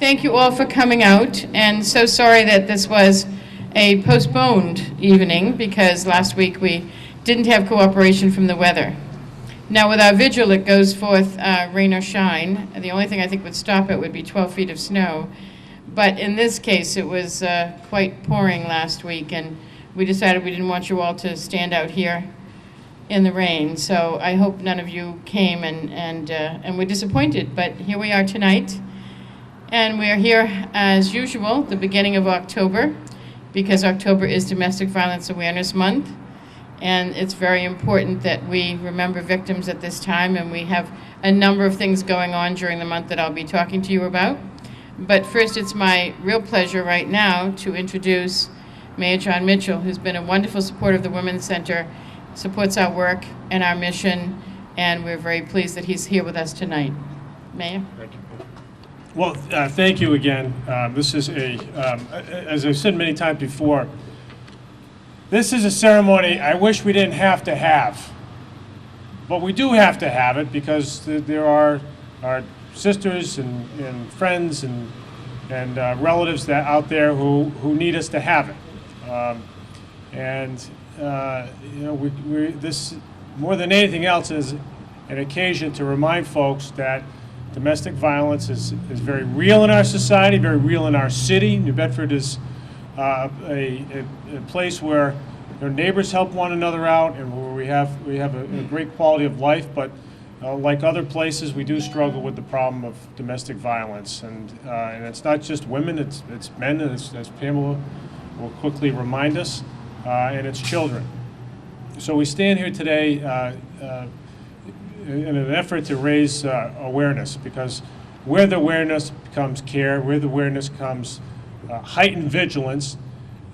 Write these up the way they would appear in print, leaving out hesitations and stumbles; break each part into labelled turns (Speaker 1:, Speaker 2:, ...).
Speaker 1: Thank you all for coming out, and so sorry that this was a postponed evening because last week we didn't have cooperation from the weather. Now with our vigil, it goes forth rain or shine. The only thing I think would stop it would be 12 feet of snow. But in this case, it was quite pouring last week, and we decided we didn't want you all to stand out here in the rain. So I hope none of you came and were disappointed. But here we are tonight, and we are here as usual, the beginning of October, because October is Domestic Violence Awareness Month, and it's very important that we remember victims at this time. And we have a number of things going on during the month that I'll be talking to you about. But first, it's my real pleasure right now to introduce Mayor Jon Mitchell, who's been a wonderful supporter of the Women's Center, supports our work and our mission, and we're very pleased that he's here with us tonight. Mayor?
Speaker 2: Thank you. Well, thank you again. This is as I've said many times before, this is a ceremony I wish we didn't have to have. But we do have to have it because there are our sisters and friends and relatives that out there who need us to have it. This more than anything else is an occasion to remind folks that domestic violence is very real in our society, very real in our city. New Bedford is a place where our neighbors help one another out, and where we have a great quality of life. But like other places, we do struggle with the problem of domestic violence, and it's not just women; it's men, and as Pamela will quickly remind us, and it's children. So we stand here today in an effort to raise awareness, because where the awareness becomes care, where the awareness comes heightened vigilance,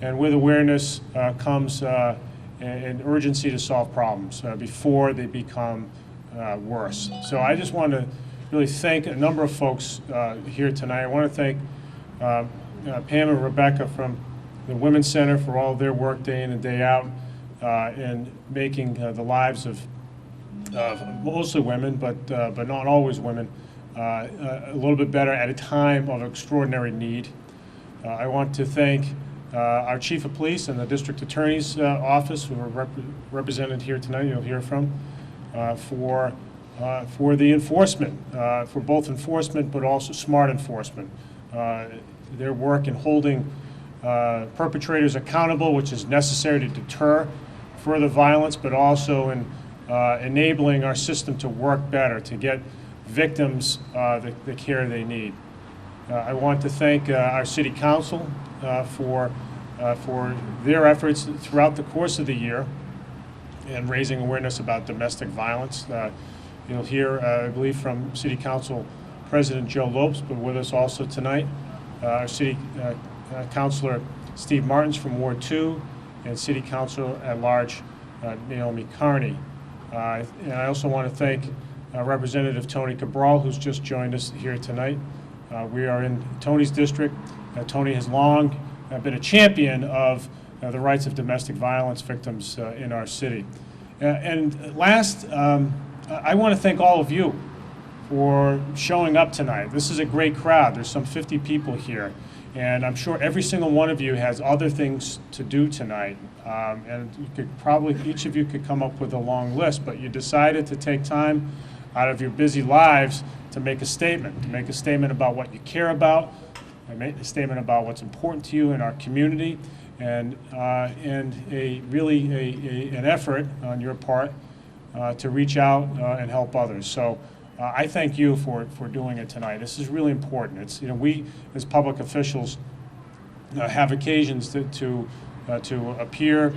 Speaker 2: and where the awareness comes an urgency to solve problems before they become worse. So I just want to really thank a number of folks here tonight. I want to thank Pam and Rebecca from the Women's Center for all their work day in and day out in making the lives of mostly women, but not always women, a little bit better at a time of extraordinary need. I want to thank our Chief of Police and the District Attorney's Office, who are represented here tonight, you'll hear from, for the enforcement, for both enforcement but also smart enforcement. Their work in holding perpetrators accountable, which is necessary to deter further violence, but also in enabling our system to work better, to get victims the care they need. I want to thank our City Council for their efforts throughout the course of the year in raising awareness about domestic violence. You'll hear, I believe, from City Council President Joe Lopes, but with us also tonight, our City Councilor Steve Martins from Ward 2, and City Council at Large Naomi Carney. And I also want to thank Representative Tony Cabral, who's just joined us here tonight. We are in Tony's district. Tony has long been a champion of the rights of domestic violence victims in our city. And last, I want to thank all of you for showing up tonight. This is a great crowd. There's some 50 people here, and I'm sure every single one of you has other things to do tonight. And you could probably, each of you could come up with a long list, but you decided to take time out of your busy lives to make a statement about what you care about, and make a statement about what's important to you in our community, and an effort on your part to reach out and help others. So I thank you for doing it tonight. This is really important. It's, we as public officials have occasions to appear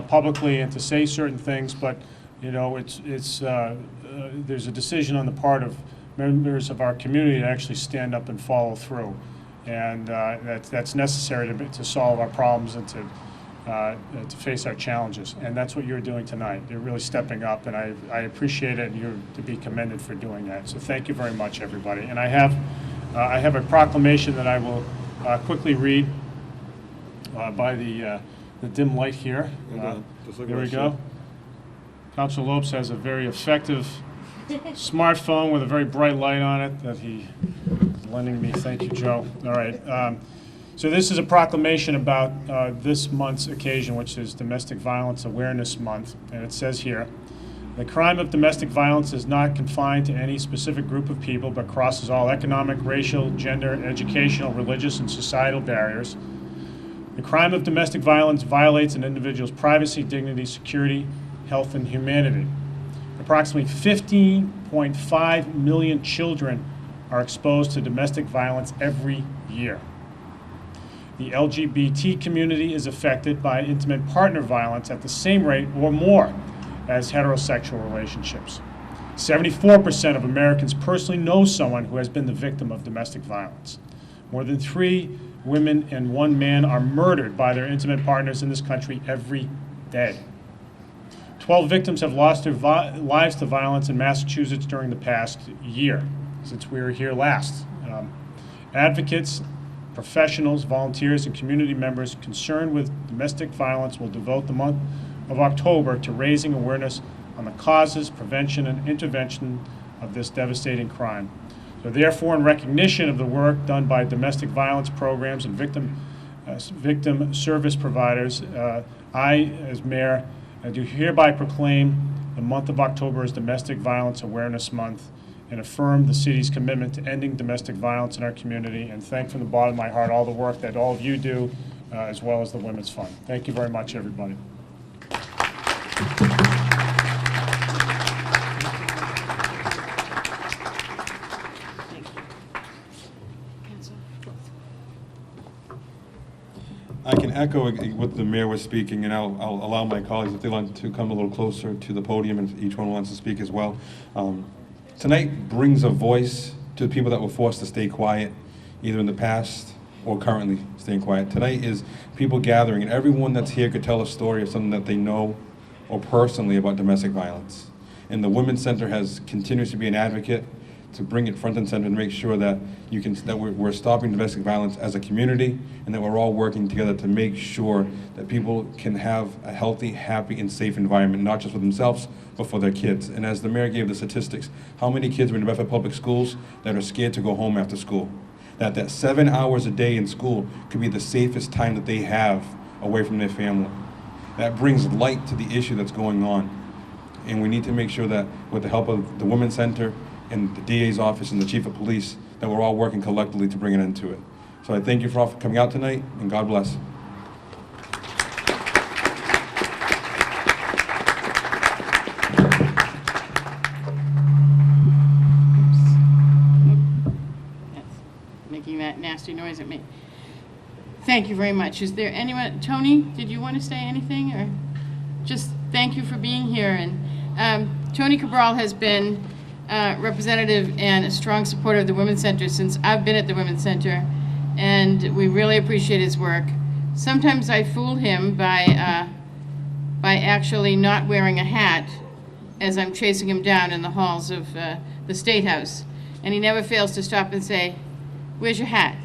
Speaker 2: publicly and to say certain things, but there's a decision on the part of members of our community to actually stand up and follow through, and that's necessary to solve our problems and to face our challenges. And that's what you're doing tonight. You're really stepping up, and I appreciate it, and you're to be commended for doing that. So thank you very much, everybody. And I have a proclamation that I will quickly read by the dim light here. There we go. Councilor Lopes has a very effective smartphone with a very bright light on it that he lending me. Thank you, Joe. All right. So this is a proclamation about this month's occasion, which is Domestic Violence Awareness Month. And it says here, the crime of domestic violence is not confined to any specific group of people, but crosses all economic, racial, gender, educational, religious, and societal barriers. The crime of domestic violence violates an individual's privacy, dignity, security, health, and humanity. Approximately 15.5 million children are exposed to domestic violence every year. The LGBT community is affected by intimate partner violence at the same rate or more as heterosexual relationships. 74% of Americans personally know someone who has been the victim of domestic violence. More than 3 women and 1 man are murdered by their intimate partners in this country every day. 12 victims have lost their lives to violence in Massachusetts during the past year, since we were here last. Advocates, professionals, volunteers, and community members concerned with domestic violence will devote the month of October to raising awareness on the causes, prevention, and intervention of this devastating crime. So therefore, in recognition of the work done by domestic violence programs and victim service providers, I, as mayor, do hereby proclaim the month of October as Domestic Violence Awareness Month and affirm the city's commitment to ending domestic violence in our community, and thank from the bottom of my heart all the work that all of you do, as well as the Women's Fund. Thank you very much, everybody.
Speaker 3: I can echo what the mayor was speaking, and I'll allow my colleagues, if they want to come a little closer to the podium, and each one wants to speak as well. Tonight brings a voice to the people that were forced to stay quiet, either in the past or currently staying quiet. Tonight is people gathering, and everyone that's here could tell a story of something that they know or personally about domestic violence. And the Women's Center continues to be an advocate to bring it front and center and make sure that we're stopping domestic violence as a community, and that we're all working together to make sure that people can have a healthy, happy, and safe environment, not just for themselves, but for their kids. And as the mayor gave the statistics, how many kids are in the Bedford Public Schools that are scared to go home after school? That 7 hours a day in school could be the safest time that they have away from their family. That brings light to the issue that's going on. And we need to make sure that with the help of the Women's Center and the DA's office and the Chief of Police, that we're all working collectively to bring an end to it. So I thank you for all for coming out tonight, and God bless.
Speaker 1: That's making that nasty noise at me. Thank you very much. Is there anyone, Tony, did you want to say anything, or just thank you for being here? And Tony Cabral has been representative and a strong supporter of the Women's Center since I've been at the Women's Center, and we really appreciate his work. Sometimes I fool him by actually not wearing a hat as I'm chasing him down in the halls of the State House, and he never fails to stop and say, "Where's your hat?"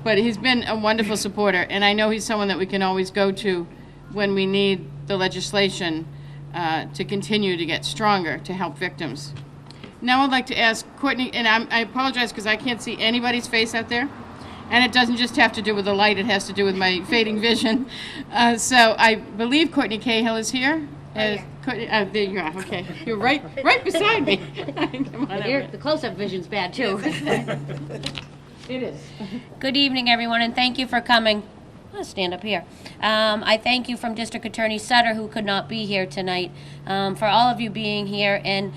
Speaker 1: But he's been a wonderful supporter, and I know he's someone that we can always go to when we need the legislation to continue to get stronger to help victims. Now I'd like to ask Courtney, and I apologize because I can't see anybody's face out there, and it doesn't just have to do with the light, it has to do with my fading vision. So I believe Courtney Cahill is here. Courtney, there you are, okay. You're right beside me. Come on over.
Speaker 4: The close-up vision's bad, too.
Speaker 1: It is.
Speaker 4: Good evening, everyone, and thank you for coming. I'll stand up here. I thank you from District Attorney Sutter, who could not be here tonight, for all of you being here and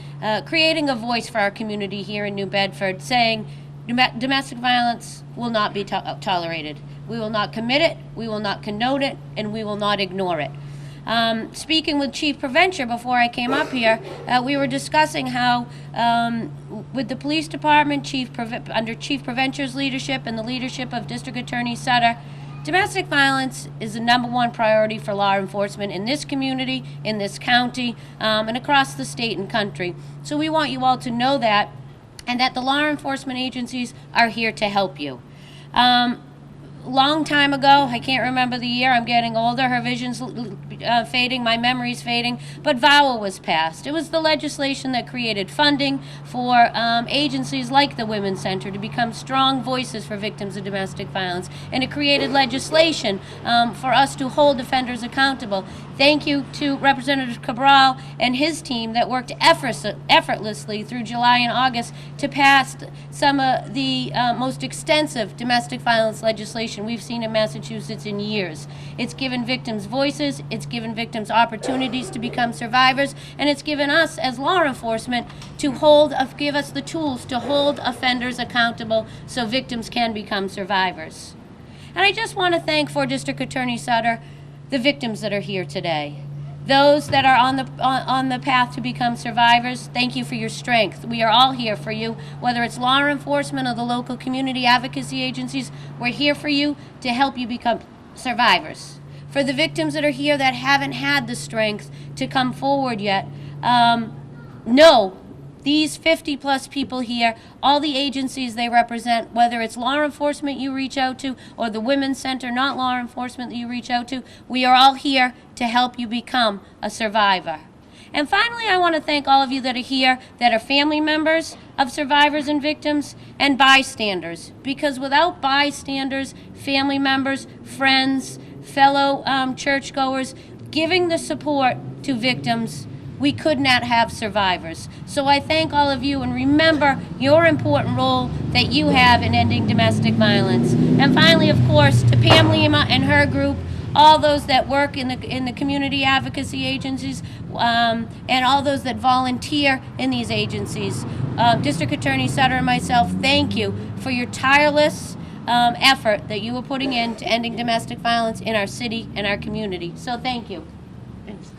Speaker 4: creating a voice for our community here in New Bedford, saying domestic violence will not be tolerated. We will not commit it, we will not condone it, and we will not ignore it. Speaking with Chief Preventer before I came up here, we were discussing how with the police department, under Chief Preventer's leadership and the leadership of District Attorney Sutter, domestic violence is the #1 priority for law enforcement in this community, in this county, and across the state and country. So we want you all to know that, and that the law enforcement agencies are here to help you. Long time ago, I can't remember the year, I'm getting older, her vision's fading, my memory's fading, but VAWA was passed. It was the legislation that created funding for agencies like the Women's Center to become strong voices for victims of domestic violence, and it created legislation for us to hold offenders accountable. Thank you to Representative Cabral and his team that worked effortlessly through July and August to pass some of the most extensive domestic violence legislation we've seen in Massachusetts in years. It's given victims voices, it's given victims opportunities to become survivors, and it's given us as law enforcement to give us the tools to hold offenders accountable so victims can become survivors. And I just want to thank for District Attorney Sutter, the victims that are here today. Those that are on the path to become survivors, thank you for your strength. We are all here for you, whether it's law enforcement or the local community advocacy agencies. We're here for you to help you become survivors. For the victims that are here that haven't had the strength to come forward yet, know these 50 plus people here, all the agencies they represent, whether it's law enforcement you reach out to or the Women's Center, not law enforcement that you reach out to, we are all here to help you become a survivor. And finally, I want to thank all of you that are here that are family members of survivors and victims and bystanders, because without bystanders, family members, friends, fellow churchgoers, giving the support to victims, we could not have survivors. So I thank all of you, and remember your important role that you have in ending domestic violence. And finally, of course, to Pam Lima and her group, all those that work in the community advocacy agencies, and all those that volunteer in these agencies. District Attorney Sutter and myself, thank you for your tireless effort that you are putting into ending domestic violence in our city and our community. So thank you. Thanks.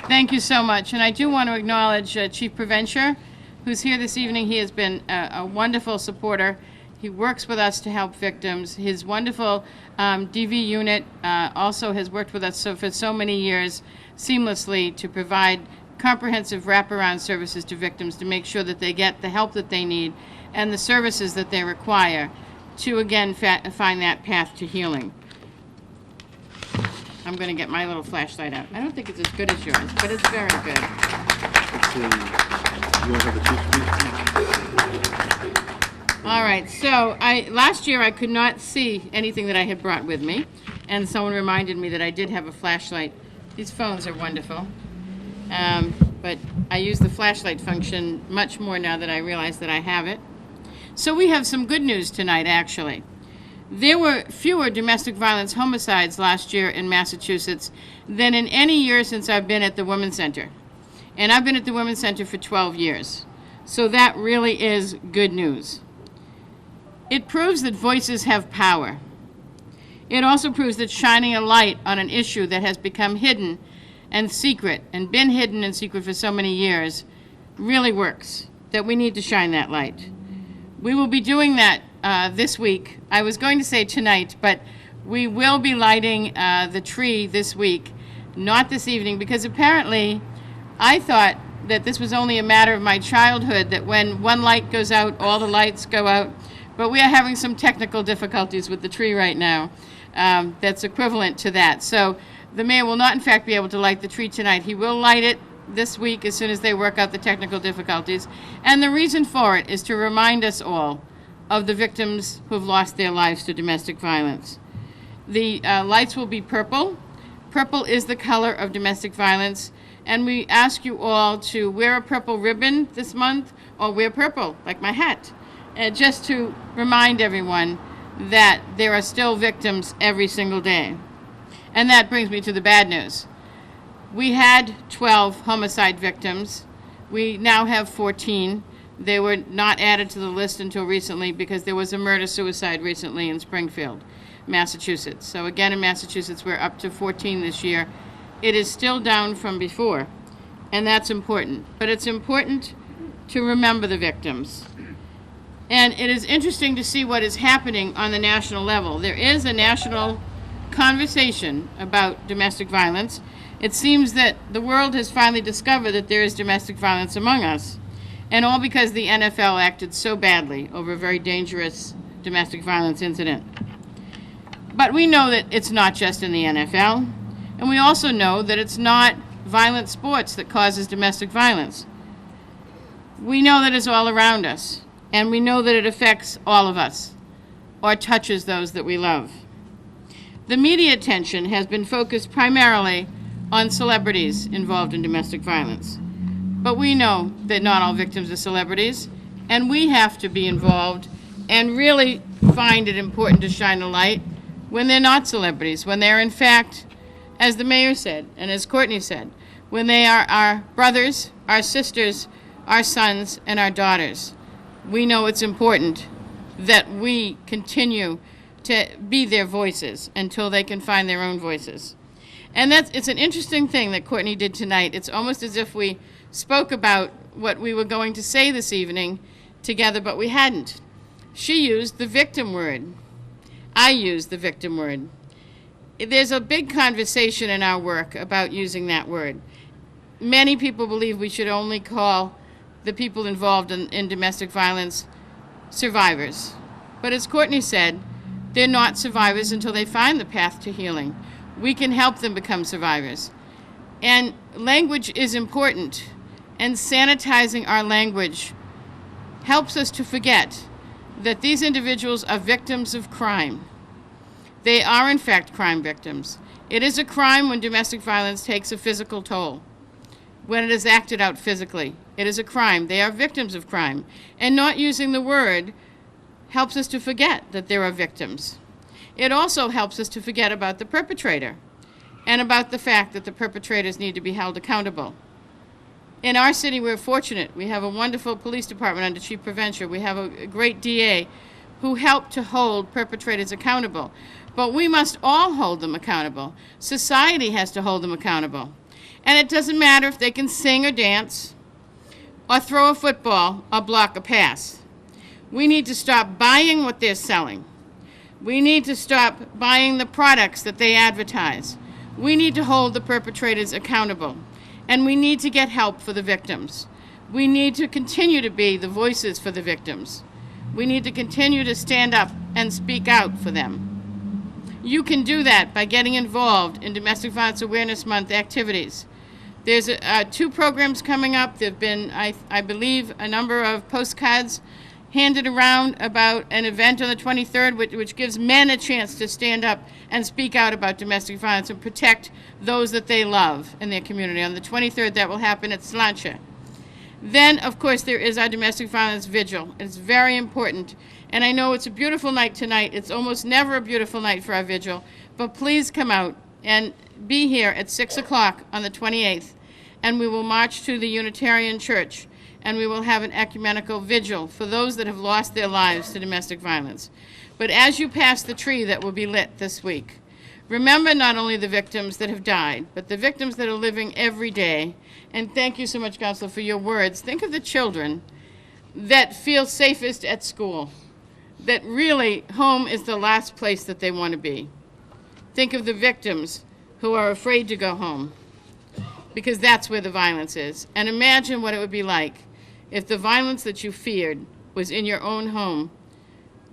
Speaker 1: Thank you so much. And I do want to acknowledge Chief Preventure, who's here this evening. He has been a wonderful supporter. He works with us to help victims. His wonderful DV unit also has worked with us for so many years seamlessly to provide comprehensive wraparound services to victims to make sure that they get the help that they need and the services that they require to, again, find that path to healing. I'm going to get my little flashlight out. I don't think it's as good as yours, but it's very good. All right, so last year I could not see anything that I had brought with me, and someone reminded me that I did have a flashlight. These phones are wonderful, but I use the flashlight function much more now that I realize that I have it. So we have some good news tonight, actually. There were fewer domestic violence homicides last year in Massachusetts than in any year since I've been at the Women's Center. And I've been at the Women's Center for 12 years. So that really is good news. It proves that voices have power. It also proves that shining a light on an issue that has become hidden and secret and been hidden and secret for so many years really works, that we need to shine that light. We will be doing that this week. I was going to say tonight, but we will be lighting the tree this week, not this evening, because apparently I thought that this was only a matter of my childhood, that when one light goes out, all the lights go out. But we are having some technical difficulties with the tree right now that's equivalent to that. So the mayor will not, in fact, be able to light the tree tonight. He will light it this week as soon as they work out the technical difficulties. And the reason for it is to remind us all of the victims who have lost their lives to domestic violence. The lights will be purple. Purple is the color of domestic violence. And we ask you all to wear a purple ribbon this month, or wear purple, like my hat, just to remind everyone that there are still victims every single day. And that brings me to the bad news. We had 12 homicide victims. We now have 14. They were not added to the list until recently because there was a murder-suicide recently in Springfield, Massachusetts. So again, in Massachusetts, we're up to 14 this year. It is still down from before, and that's important. But it's important to remember the victims. And it is interesting to see what is happening on the national level. There is a national conversation about domestic violence. It seems that the world has finally discovered that there is domestic violence among us. And all because the NFL acted so badly over a very dangerous domestic violence incident. But we know that it's not just in the NFL, and we also know that it's not violent sports that causes domestic violence. We know that it's all around us, and we know that it affects all of us, or touches those that we love. The media attention has been focused primarily on celebrities involved in domestic violence. But we know that not all victims are celebrities, and we have to be involved and really find it important to shine a light when they're not celebrities, when they're in fact, as the mayor said, and as Courtney said, when they are our brothers, our sisters, our sons, and our daughters. We know it's important that we continue to be their voices until they can find their own voices. And it's an interesting thing that Courtney did tonight. It's almost as if we spoke about what we were going to say this evening together, but we hadn't. She used the victim word. I used the victim word. There's a big conversation in our work about using that word. Many people believe we should only call the people involved in domestic violence survivors. But as Courtney said, they're not survivors until they find the path to healing. We can help them become survivors. And language is important, and sanitizing our language helps us to forget that these individuals are victims of crime. They are, in fact, crime victims. It is a crime when domestic violence takes a physical toll, when it is acted out physically. It is a crime. They are victims of crime. And not using the word helps us to forget that there are victims. It also helps us to forget about the perpetrator and about the fact that the perpetrators need to be held accountable. In our city, we're fortunate. We have a wonderful police department under Chief Prevention. We have a great DA who help to hold perpetrators accountable. But we must all hold them accountable. Society has to hold them accountable. And it doesn't matter if they can sing or dance or throw a football or block a pass. We need to stop buying what they're selling. We need to stop buying the products that they advertise. We need to hold the perpetrators accountable. And we need to get help for the victims. We need to continue to be the voices for the victims. We need to continue to stand up and speak out for them. You can do that by getting involved in Domestic Violence Awareness Month activities. There's 2 programs coming up. There have been, I believe, a number of postcards handed around about an event on the 23rd, which gives men a chance to stand up and speak out about domestic violence and protect those that they love in their community. On the 23rd, that will happen at Slancha. Then, of course, there is our domestic violence vigil. It's very important. And I know it's a beautiful night tonight. It's almost never a beautiful night for our vigil. But please come out and be here at 6 o'clock on the 28th. And we will march to the Unitarian Church. And we will have an ecumenical vigil for those that have lost their lives to domestic violence. But as you pass the tree that will be lit this week, remember not only the victims that have died, but the victims that are living every day. And thank you so much, Counselor, for your words. Think of the children that feel safest at school, that really home is the last place that they want to be. Think of the victims who are afraid to go home, because that's where the violence is. And imagine what it would be like if the violence that you feared was in your own home,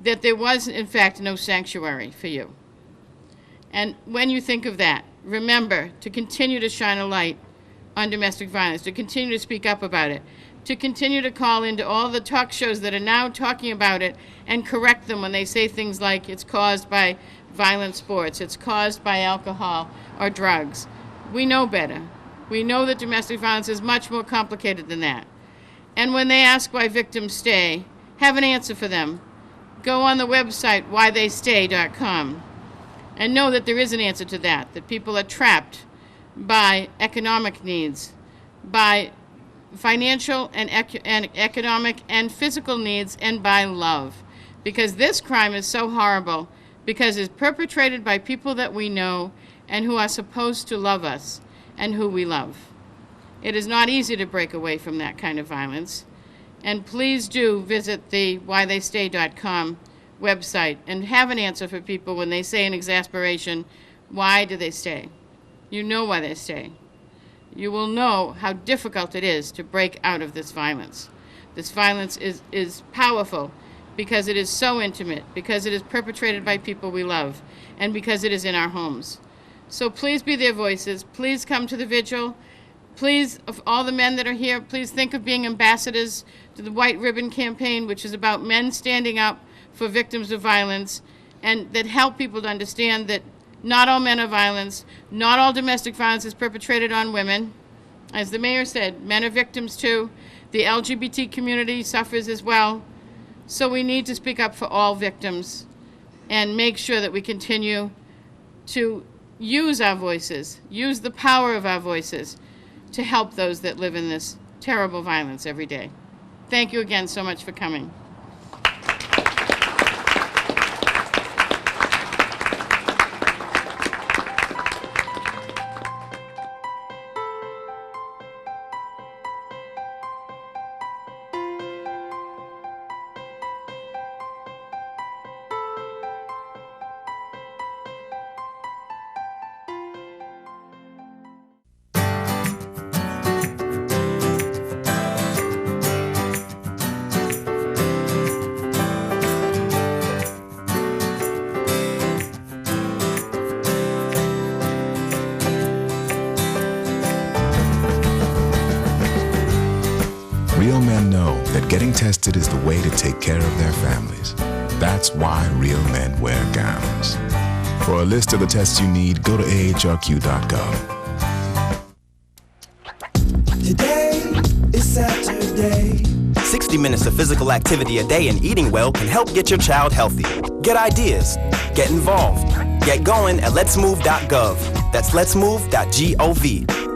Speaker 1: that there was, in fact, no sanctuary for you. And when you think of that, remember to continue to shine a light on domestic violence, to continue to speak up about it, to continue to call into all the talk shows that are now talking about it and correct them when they say things like it's caused by violent sports, it's caused by alcohol or drugs. We know better. We know that domestic violence is much more complicated than that. And when they ask why victims stay, have an answer for them. Go on the website whytheystay.com and know that there is an answer to that people are trapped by economic needs, by financial and economic and physical needs, and by love. Because this crime is so horrible because it's perpetrated by people that we know and who are supposed to love us and who we love. It is not easy to break away from that kind of violence. And please do visit the whytheystay.com website and have an answer for people when they say in exasperation, why do they stay? You know why they stay. You will know how difficult it is to break out of this violence. This violence is powerful because it is so intimate, because it is perpetrated by people we love, and because it is in our homes. So please be their voices. Please come to the vigil. Please, of all the men that are here, please think of being ambassadors to the White Ribbon Campaign, which is about men standing up for victims of violence, and that help people to understand that not all men are violence, not all domestic violence is perpetrated on women. As the mayor said, men are victims too. The LGBT community suffers as well. So we need to speak up for all victims and make sure that we continue to use our voices, use the power of our voices to help those that live in this terrible violence every day. Thank you again so much for coming.
Speaker 5: Real men know that getting tested is the way to take care of their families. That's why real men wear gowns. For a list of the tests you need, go to ahrq.gov.
Speaker 6: Today is Saturday.
Speaker 7: 60 minutes of physical activity a day and eating well can help get your child healthy. Get ideas, get involved, get going at letsmove.gov. That's letsmove.gov.